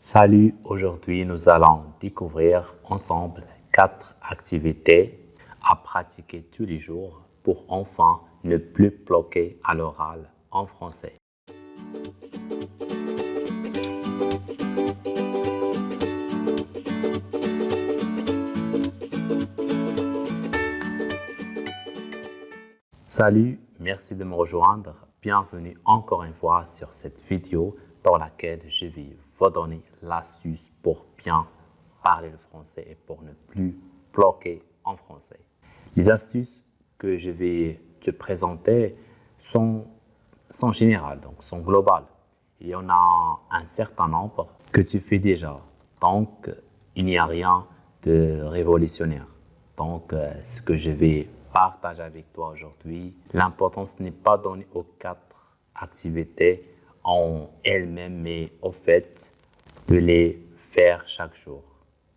Salut, aujourd'hui nous allons découvrir ensemble 4 activités à pratiquer tous les jours pour enfin ne plus bloquer à l'oral en français. Salut, merci de me rejoindre. Bienvenue encore une fois sur cette vidéo dans laquelle je vais vous donner l'astuce pour bien parler le français et pour ne plus bloquer en français. Les astuces que je vais te présenter sont générales, donc sont globales. Il y en a un certain nombre que tu fais déjà, donc il n'y a rien de révolutionnaire. Donc, ce que je vais partager avec toi aujourd'hui, l'importance n'est pas donnée aux 4 activités en elles-mêmes, mais au fait de les faire chaque jour,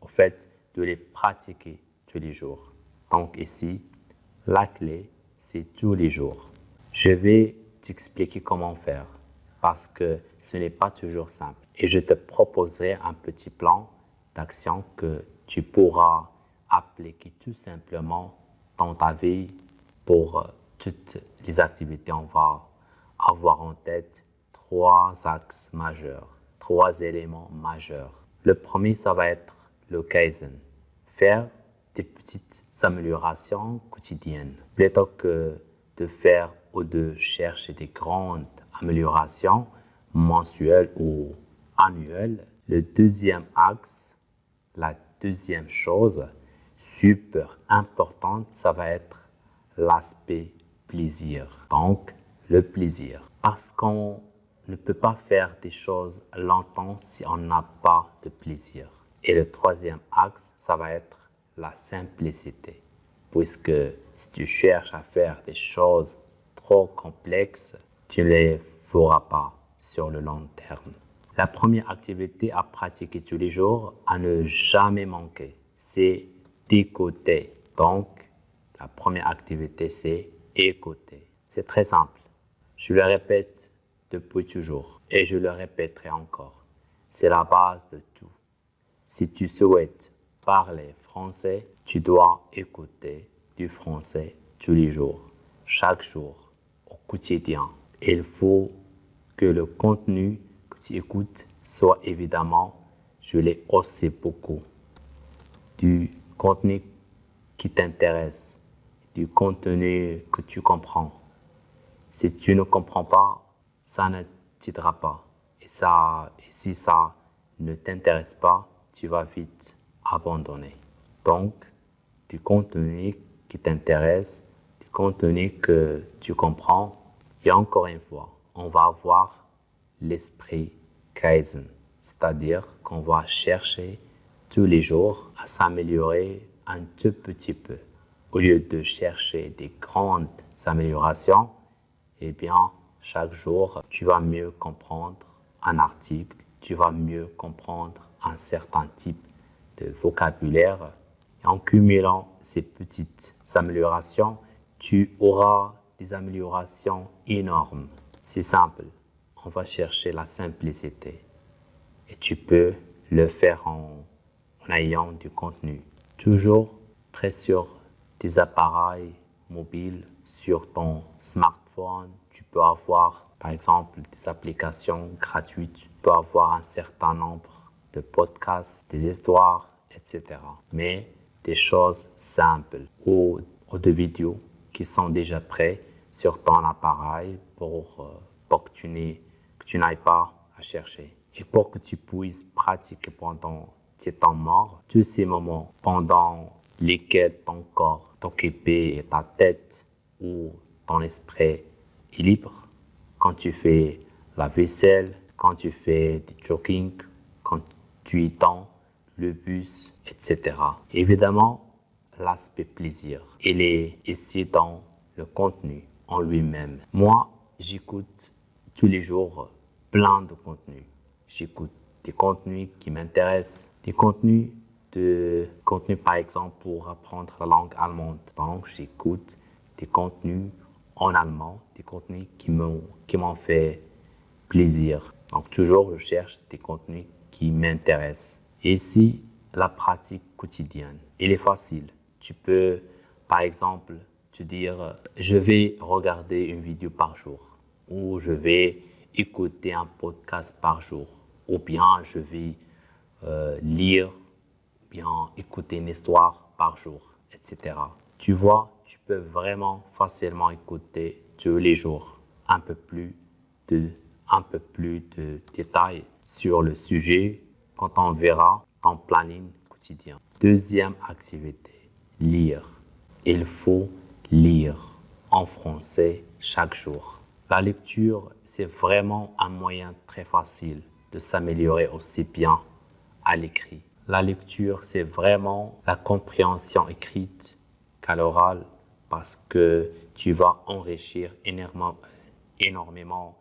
au fait de les pratiquer tous les jours. Donc ici, la clé, c'est tous les jours. Je vais t'expliquer comment faire parce que ce n'est pas toujours simple. Et je te proposerai un petit plan d'action que tu pourras appliquer tout simplement dans ta vie pour toutes les activités. On va avoir en tête 3 axes majeurs, 3 éléments majeurs. Le premier, ça va être le Kaizen. Faire des petites améliorations quotidiennes. Plutôt que de faire ou de chercher des grandes améliorations mensuelles ou annuelles, le deuxième axe, la deuxième chose super importante, ça va être l'aspect plaisir. Donc, le plaisir. Parce qu'on ne peut pas faire des choses longtemps si on n'a pas de plaisir. Et le troisième axe, ça va être la simplicité. Puisque si tu cherches à faire des choses trop complexes, tu ne les feras pas sur le long terme. La première activité à pratiquer tous les jours, à ne jamais manquer, c'est d'écouter. Donc, la première activité, c'est écouter. C'est très simple. Je le répète depuis toujours et je le répéterai encore. C'est la base de tout. Si tu souhaites parler français, tu dois écouter du français tous les jours, chaque jour, au quotidien. Il faut que le contenu que tu écoutes soit évidemment, je l'ai aussi beaucoup, du contenu qui t'intéresse, du contenu que tu comprends. Si tu ne comprends pas, ça ne t'aidera pas. Et si ça ne t'intéresse pas, tu vas vite abandonner. Donc, du contenu qui t'intéresse, du contenu que tu comprends. Et encore une fois, on va avoir l'esprit Kaizen, c'est-à-dire qu'on va chercher tous les jours à s'améliorer un tout petit peu. Au lieu de chercher des grandes améliorations, eh bien, chaque jour, tu vas mieux comprendre un article, tu vas mieux comprendre un certain type de vocabulaire. Et en cumulant ces petites améliorations, tu auras des améliorations énormes. C'est simple, on va chercher la simplicité. Et tu peux le faire en ayant du contenu. Toujours près sur tes appareils mobiles, sur ton smartphone, tu peux avoir par exemple des applications gratuites. Tu peux avoir un certain nombre de podcasts, des histoires, etc. Mais des choses simples ou de vidéos qui sont déjà prêts sur ton appareil pour que tu n'ailles pas à chercher. Et pour que tu puisses pratiquer pendant tes temps morts, tous ces moments pendant lesquels ton corps est occupé et ta tête ou ton esprit est libre, quand tu fais la vaisselle, quand tu fais du jogging, quand tu attends le bus, etc. Évidemment, l'aspect plaisir, il est ici dans le contenu en lui-même. Moi, j'écoute tous les jours plein de contenus. J'écoute des contenus qui m'intéressent, des contenus par exemple pour apprendre la langue allemande. Donc, j'écoute des contenus en allemand, des contenus qui m'ont fait plaisir. Donc, toujours, je cherche des contenus qui m'intéresse. Et ici, la pratique quotidienne. Il est facile. Tu peux, par exemple, te dire, je vais regarder une vidéo par jour, ou je vais écouter un podcast par jour, ou bien je vais lire, ou bien écouter une histoire par jour, etc. Tu vois, tu peux vraiment facilement écouter tous les jours un peu plus de détails sur le sujet quand on verra ton planning quotidien. Deuxième activité, lire. Il faut lire en français chaque jour. La lecture, c'est vraiment un moyen très facile de s'améliorer aussi bien à l'écrit. La lecture, c'est vraiment la compréhension écrite qu'à l'oral parce que tu vas enrichir énormément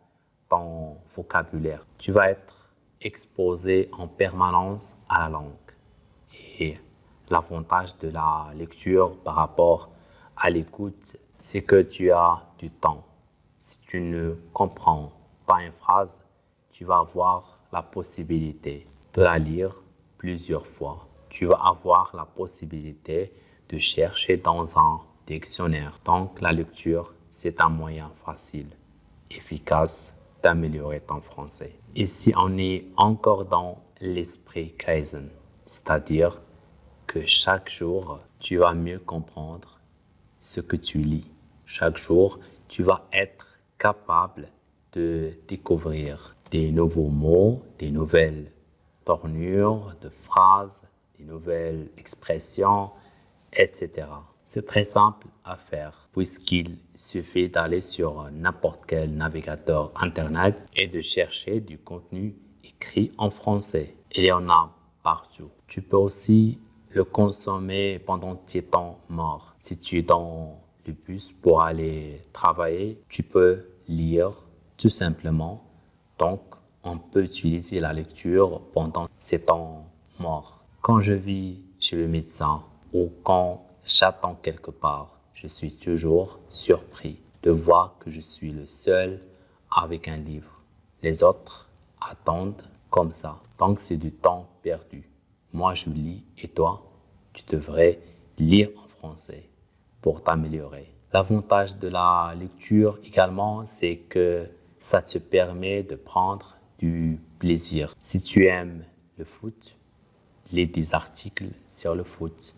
ton vocabulaire. Tu vas être exposé en permanence à la langue. Et l'avantage de la lecture par rapport à l'écoute, c'est que tu as du temps. Si tu ne comprends pas une phrase, tu vas avoir la possibilité de la lire plusieurs fois. Tu vas avoir la possibilité de chercher dans un dictionnaire. Donc la lecture, c'est un moyen facile, efficace d'améliorer ton français. Ici, on est encore dans l'esprit Kaizen, c'est-à-dire que chaque jour, tu vas mieux comprendre ce que tu lis. Chaque jour, tu vas être capable de découvrir des nouveaux mots, des nouvelles tournures de phrases, des nouvelles expressions, etc. C'est très simple à faire puisqu'il suffit d'aller sur n'importe quel navigateur Internet et de chercher du contenu écrit en français. Il y en a partout. Tu peux aussi le consommer pendant tes temps morts. Si tu es dans le bus pour aller travailler, tu peux lire tout simplement. Donc, on peut utiliser la lecture pendant ces temps morts. Quand je vis chez le médecin ou quand j'attends quelque part, je suis toujours surpris de voir que je suis le seul avec un livre. Les autres attendent comme ça. Donc, c'est du temps perdu. Moi, je lis et toi, tu devrais lire en français pour t'améliorer. L'avantage de la lecture également, c'est que ça te permet de prendre du plaisir. Si tu aimes le foot, lis des articles sur le foot.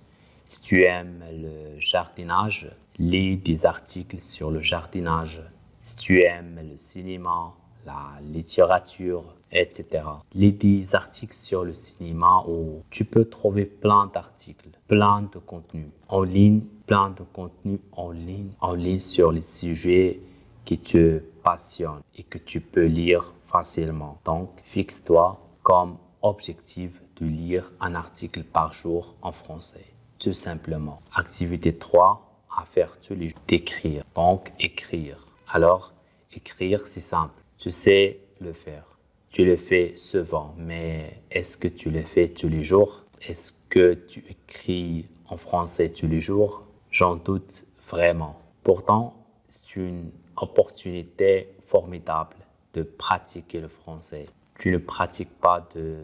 Si tu aimes le jardinage, lis des articles sur le jardinage. Si tu aimes le cinéma, la littérature, etc. Lis des articles sur le cinéma où tu peux trouver plein d'articles, plein de contenus en ligne, plein de contenus en ligne sur les sujets qui te passionnent et que tu peux lire facilement. Donc, fixe-toi comme objectif de lire un article par jour en français. Tout simplement. Activité 3, à faire tous les jours, d'écrire. Donc, écrire. Alors, écrire, c'est simple. Tu sais le faire. Tu le fais souvent, mais est-ce que tu le fais tous les jours? Est-ce que tu écris en français tous les jours? J'en doute vraiment. Pourtant, c'est une opportunité formidable de pratiquer le français. Tu ne pratiques pas de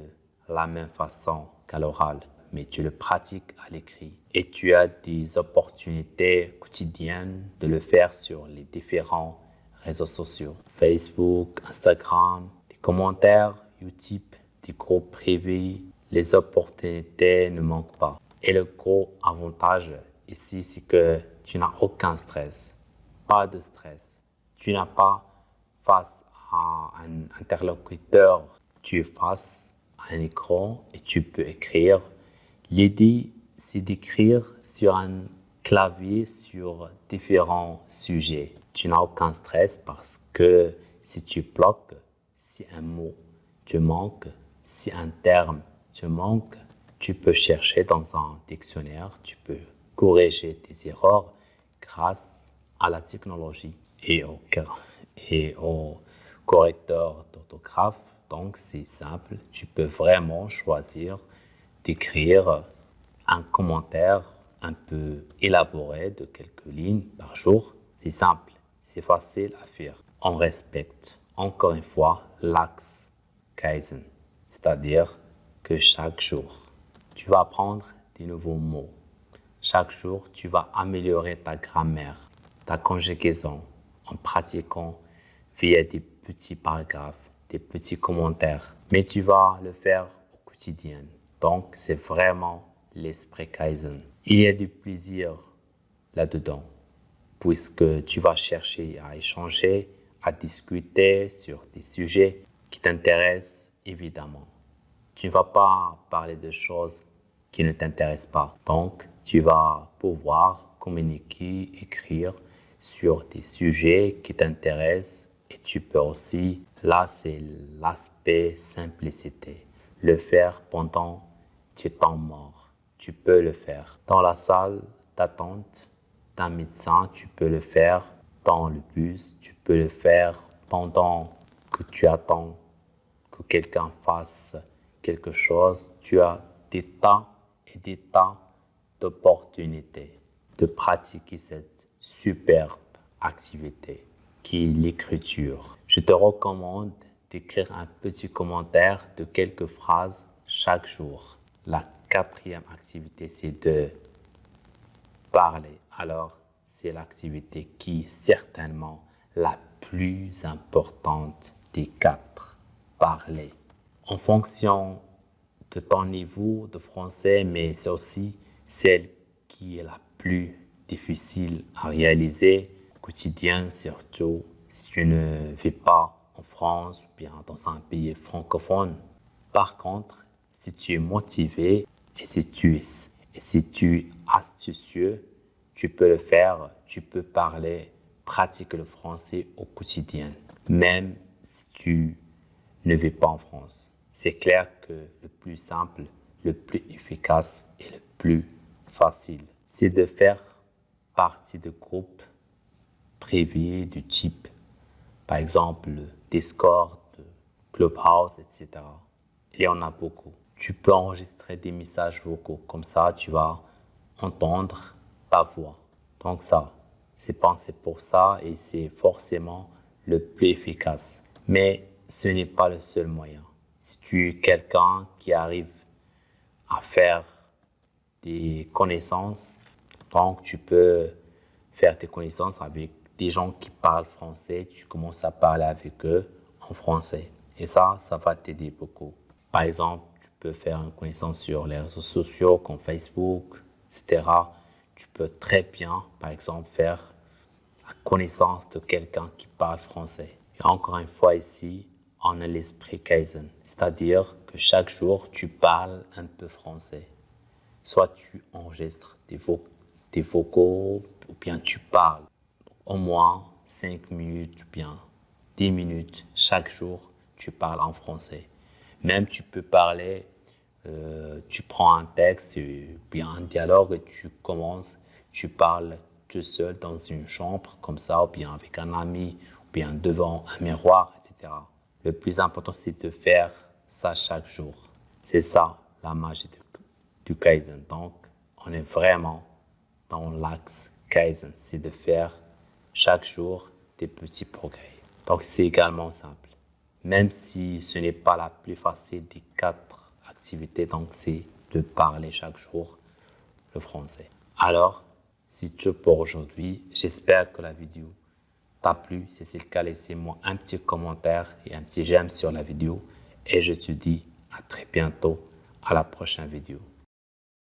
la même façon qu'à l'oral, mais tu le pratiques à l'écrit. Et tu as des opportunités quotidiennes de le faire sur les différents réseaux sociaux. Facebook, Instagram, des commentaires, YouTube, des groupes privés. Les opportunités ne manquent pas. Et le gros avantage ici, c'est que tu n'as aucun stress. Pas de stress. Tu n'as pas face à un interlocuteur. Tu es face à un écran et tu peux écrire. L'idée, c'est d'écrire sur un clavier sur différents sujets. Tu n'as aucun stress parce que si tu bloques, si un mot te manque, si un terme te manque, tu peux chercher dans un dictionnaire, tu peux corriger tes erreurs grâce à la technologie et au correcteur d'orthographe. Donc, c'est simple, tu peux vraiment choisir d'écrire un commentaire un peu élaboré de quelques lignes par jour. C'est simple, c'est facile à faire. On respecte encore une fois l'axe Kaizen, c'est-à-dire que chaque jour, tu vas apprendre des nouveaux mots. Chaque jour, tu vas améliorer ta grammaire, ta conjugaison en pratiquant via des petits paragraphes, des petits commentaires. Mais tu vas le faire au quotidien. Donc, c'est vraiment l'esprit Kaizen. Il y a du plaisir là-dedans, puisque tu vas chercher à échanger, à discuter sur des sujets qui t'intéressent évidemment. Tu ne vas pas parler de choses qui ne t'intéressent pas. Donc, tu vas pouvoir communiquer, écrire sur des sujets qui t'intéressent et tu peux aussi, là c'est l'aspect simplicité, le faire pendant tes temps morts. Tu peux le faire dans la salle d'attente d'un médecin, tu peux le faire dans le bus, tu peux le faire pendant que tu attends que quelqu'un fasse quelque chose. Tu as des tas et des tas d'opportunités de pratiquer cette superbe activité qui est l'écriture. Je te recommande d'écrire un petit commentaire de quelques phrases chaque jour. La quatrième activité, c'est de parler. Alors, c'est l'activité qui est certainement la plus importante des quatre. Parler. En fonction de ton niveau de français, mais c'est aussi celle qui est la plus difficile à réaliser au quotidien, surtout si tu ne vis pas en France ou bien dans un pays francophone. Par contre, si tu es motivé et si tu es astucieux, tu peux le faire, tu peux parler, pratiquer le français au quotidien, même si tu ne vis pas en France. C'est clair que le plus simple, le plus efficace et le plus facile, c'est de faire partie de groupes privés du type, par exemple, Discord, Clubhouse, etc. Il y en a beaucoup. Tu peux enregistrer des messages vocaux. Comme ça, tu vas entendre ta voix. Donc ça, c'est pensé pour ça et c'est forcément le plus efficace. Mais ce n'est pas le seul moyen. Si tu es quelqu'un qui arrive à faire des connaissances, donc tu peux faire tes connaissances avec des gens qui parlent français, tu commences à parler avec eux en français. Et ça va t'aider beaucoup. Par exemple, tu peux faire une connaissance sur les réseaux sociaux comme Facebook, etc. Tu peux très bien, par exemple, faire la connaissance de quelqu'un qui parle français. Et encore une fois ici, on a l'esprit Kaizen, c'est-à-dire que chaque jour, tu parles un peu français. Soit tu enregistres des vocaux ou bien tu parles au moins 5 minutes ou bien 10 minutes chaque jour, tu parles en français. Même tu peux parler, tu prends un texte ou bien un dialogue et tu parles tout seul dans une chambre comme ça ou bien avec un ami ou bien devant un miroir, etc. Le plus important, c'est de faire ça chaque jour. C'est ça la magie du Kaizen. Donc, on est vraiment dans l'axe Kaizen, c'est de faire chaque jour des petits progrès. Donc, c'est également simple. Même si ce n'est pas la plus facile des quatre activités, donc c'est de parler chaque jour le français. Alors, c'est tout pour aujourd'hui. J'espère que la vidéo t'a plu. Si c'est le cas, laissez-moi un petit commentaire et un petit j'aime sur la vidéo. Et je te dis à très bientôt à la prochaine vidéo.